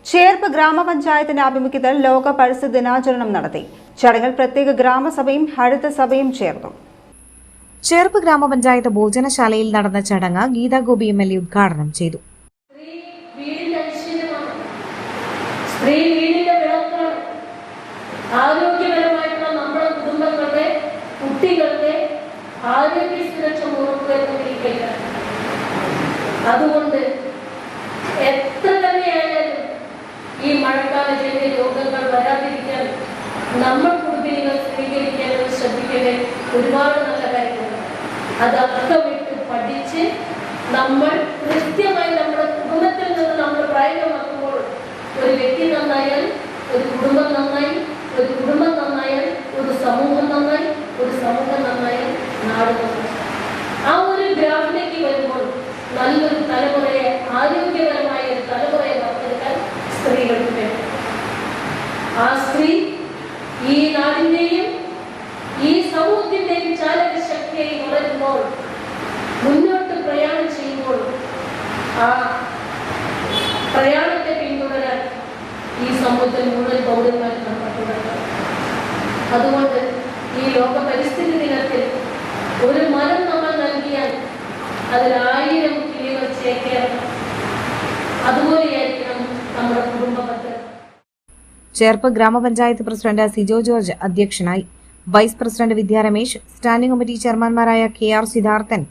ചേർപ്പ് ഗ്രാമപഞ്ചായത്തിന്റെ ആഭിമുഖ്യത്തിൽ ലോക പരിസ്ഥിതി ദിനാചരണം നടത്തി. ചടങ്ങിൽ പ്രത്യേക ഗ്രാമസഭയും ഹരിത സഭയും ചേർന്നു. ചേർപ്പ് ഗ്രാമപഞ്ചായത്ത് ഭോജനശാലയിൽ നടന്ന ചടങ്ങ് ഗീതാ ഗോപി MLA ഉദ്ഘാടനം ചെയ്തു. ആരോഗ്യപരമായിട്ടുള്ള നമ്മുടെ കുടുംബങ്ങളുടെ കുട്ടികളുടെ ആരോഗ്യ സുരക്ഷ ഉറപ്പുവരുത്തിയിരിക്കുക. അതുകൊണ്ട് എത്ര തന്നെയായാലും ഈ മഴക്കാലത്തെ രോഗങ്ങൾ വരാതിരിക്കാൻ നമ്മൾ കുടുംബിനികൾ സ്വീകരിക്കേണ്ടത് ശ്രദ്ധിക്കേണ്ട ഒരുപാട് നല്ല കാര്യങ്ങളുണ്ട്. അതൊക്കെ വിട്ട് പഠിച്ച് നമ്മൾ കൃത്യമായി നമ്മുടെ കുടുംബത്തിൽ നിന്ന് നമ്മൾ പ്രായോഗികമാക്കുമ്പോൾ ഒരു വ്യക്തി നന്നായാൽ ഒരു കുടുംബം നന്നായി, ഒരു കുടുംബം നന്നായാൽ ഒരു സമൂഹം നന്നായി, ഒരു സമൂഹം നന്നായാൽ നാട് നന്നായി. ആ ഒരു ഗ്രാഫിലേക്ക് വരുമ്പോൾ നല്ലൊരു തലമുറയെ, ആരോഗ്യപരമായ ഒരു തലമുറയെ വാർത്തെടുക്കാൻ സ്ത്രീകൾക്ക് വേണം. ആ സ്ത്രീ ഈ നാടിന്റെയും ഈ സമൂഹത്തിന്റെയും ചാലക ശക്തിയായി വളരുമ്പോൾ, മുന്നോട്ട് പ്രയാണം ചെയ്യുമ്പോൾ ആ പ്രയാണത്തെ പിന്തുടരാൻ ഈ സമൂഹത്തിൽ മുഴുവൻ പൗരന്മാരും നമ്മൾ. അതുകൊണ്ട് ഈ ലോക പരിസ്ഥിതി ദിനത്തിൽ ഒരു മരം നമ്മൾ നൽകിയാൽ അതിൽ 1000 കിളികൾ ചേർക്കണം. അതുപോലെയായിരിക്കണം നമ്മുടെ കുടുംബ പദ്ധതി. ചേർപ്പ് ഗ്രാമപഞ്ചായത്ത് പ്രസിഡന്റ് സിജോ ജോർജ് അധ്യക്ഷനായി. Vice president Vidya Ramesh, standing committee ചെയർമാൻമാരായ KR Sidharthan,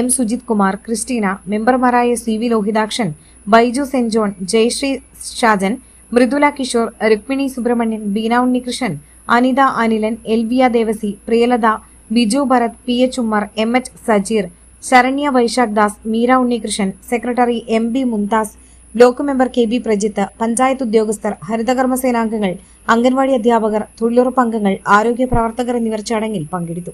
M Sujith Kumar, Christina, മെമ്പർമാരായ CV Lohithakshan, Baiju Saint John, Jayasree Shajan, Mridula Kishore, Rukmini Subramanian, Beena Unnikrishnan, Anitha Anilan, Elvia Devassy, Priyalatha, Biju Bharath, PH Ummer, MH Sajeer, Saranya Vaisakh Das, Meera Unnikrishnan, secretary MB Mumtaz, block member KB Prajith, panchayat ഉദ്യോഗസ്ഥർ, ഹരിതകർമ്മസേനാംഗങ്ങൾ, അംഗൻവാടി അധ്യാപകർ, തൊഴിലുറപ്പ് അംഗങ്ങൾ, ആരോഗ്യ പ്രവർത്തകർ എന്നിവർ ചടങ്ങിൽ പങ്കെടുത്തു.